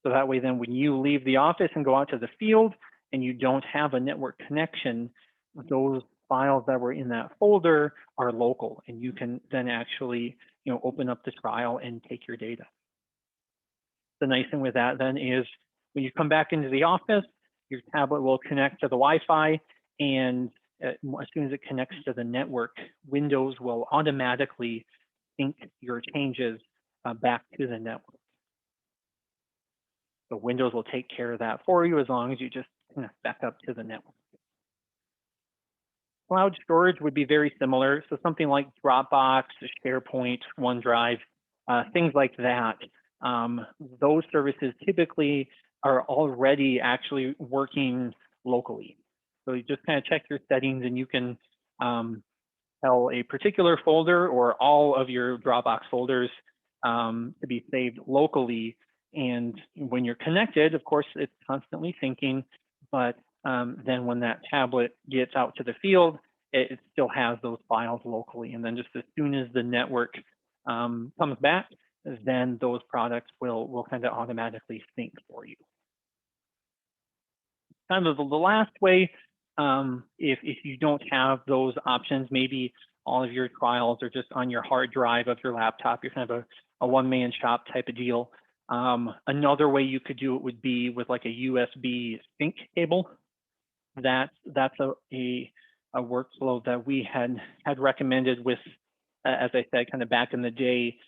So that way, then when you leave the office and go out to the field and you don't have a network connection, those files that were in that folder are local, and you can then actually, open up the trial and take your data. The nice thing with that then is when you come back into the office, your tablet will connect to the Wi-Fi, and as soon as it connects to the network, Windows will automatically sync your changes back to the network. So Windows will take care of that for you as long as you just connect back up to the network. Cloud storage would be very similar. So something like Dropbox, SharePoint, OneDrive, things like that. Those services typically are already actually working locally. So you just kind of check your settings and you can tell a particular folder or all of your Dropbox folders to be saved locally. And when you're connected, of course, it's constantly syncing, but then when that tablet gets out to the field, it still has those files locally. And then just as soon as the network comes back, then those products will kind of automatically sync for you. Kind of the last way, if you don't have those options, maybe all of your trials are just on your hard drive of your laptop, you're kind of a one-man shop type of deal. Another way you could do it would be with like a USB sync cable. That's a workflow that we had recommended with, as I said, kind of back in the day.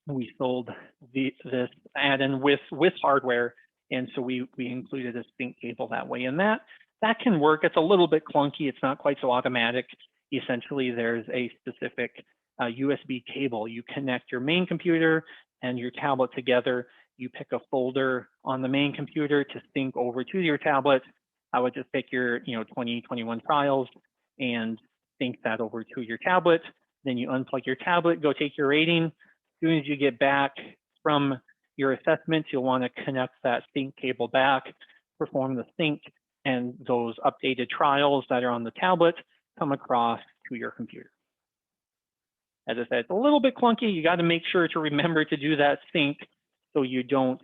We sold this add-in with hardware, and so we included a sync cable that way, and that can work. It's a little bit clunky. It's not quite so automatic. Essentially, there's a specific USB cable. You connect your main computer and your tablet together. You pick a folder on the main computer to sync over to your tablet. I would just pick your 2021 trials and sync that over to your tablet. Then you unplug your tablet, go take your rating. As soon as you get back from your assessment, you'll want to connect that sync cable back, perform the sync, and those updated trials that are on the tablet come across to your computer. As I said, it's a little bit clunky. You got to make sure to remember to do that sync so you don't,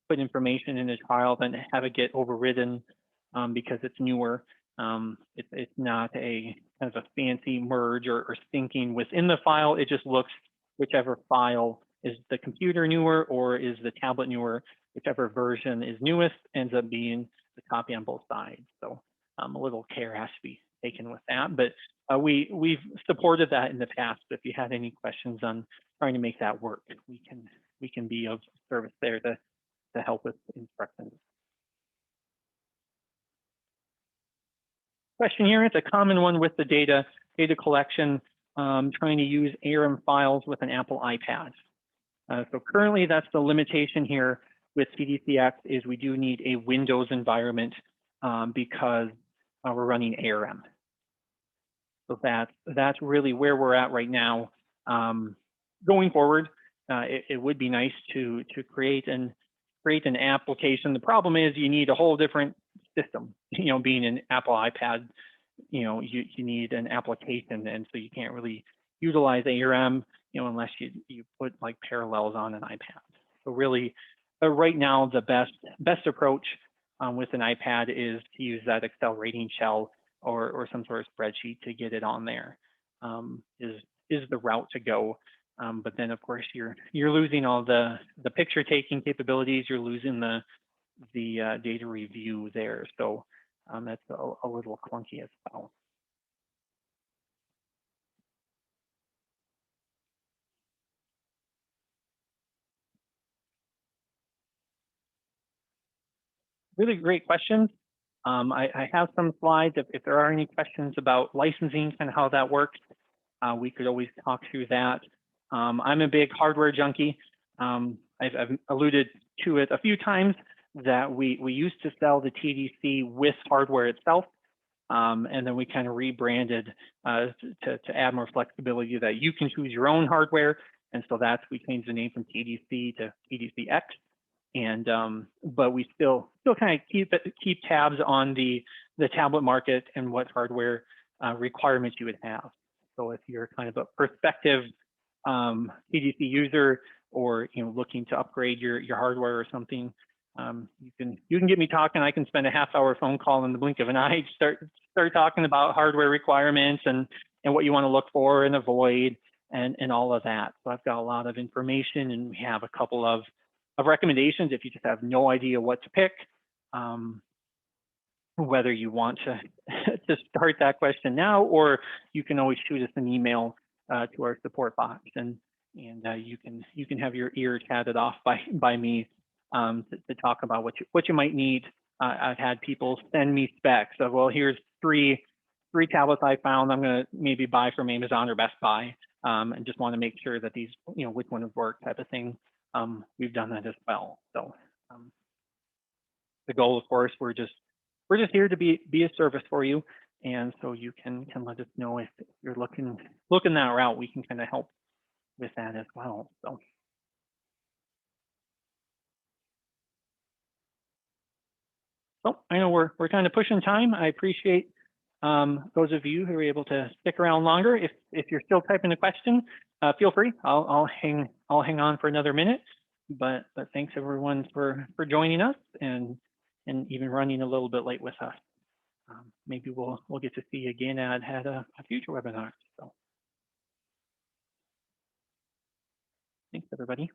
put information in a trial and have it get overridden because it's newer. It's not a kind of a fancy merge or syncing within the file. It just looks whichever file is the computer newer or is the tablet newer, whichever version is newest ends up being the copy on both sides. So a little care has to be taken with that, but we've supported that in the past. If you had any questions on trying to make that work, we can be of service there to help with instructions. Question here, it's a common one with the data collection, trying to use ARM files with an Apple iPad. So currently that's the limitation here with TDCx is we do need a Windows environment because we're running ARM. So that's really where we're at right now. Going forward, it would be nice to create an application. The problem is you need a whole different system. Being an Apple iPad, you need an application, and so you can't really utilize ARM, unless you put like parallels on an iPad. So really, right now the best approach with an iPad is to use that Excel rating shell or some sort of spreadsheet to get it on there. Is the route to go. But then of course you're losing all the picture taking capabilities. You're losing the data review there. So that's a little clunky as well. Really great questions. I have some slides. If there are any questions about licensing and how that works, we could always talk through that. I'm a big hardware junkie. I've alluded to it a few times, that we used to sell the TDC with hardware itself. And then we kind of rebranded to add more flexibility that you can choose your own hardware. And so we changed the name from TDC to TDCx. And but we still kind of keep tabs on the tablet market and what hardware requirements you would have. So if you're kind of a prospective TDC user, or looking to upgrade your hardware or something, you can get me talking. I can spend a half-hour phone call in the blink of an eye, start talking about hardware requirements and what you want to look for and avoid and all of that. So I've got a lot of information, and we have a couple of recommendations if you just have no idea what to pick, whether you want to to start that question now, or you can always shoot us an email to our support box, and you can have your ear chatted off by me to talk about what you might need. I've had people send me specs of, well, here's three tablets I found I'm going to maybe buy from Amazon or Best Buy, and just want to make sure that these, which one would work, type of thing. We've done that as well. So the goal, of course, we're just here to be a service for you, and so you can let us know if you're looking that route. We can kind of help with that as well. So I know we're kind of pushing time. I appreciate those of you who are able to stick around longer. If you're still typing a question, feel free. I'll hang on for another minute. But thanks everyone for joining us and even running a little bit late with us. Maybe we'll get to see you again at a future webinar. So thanks everybody.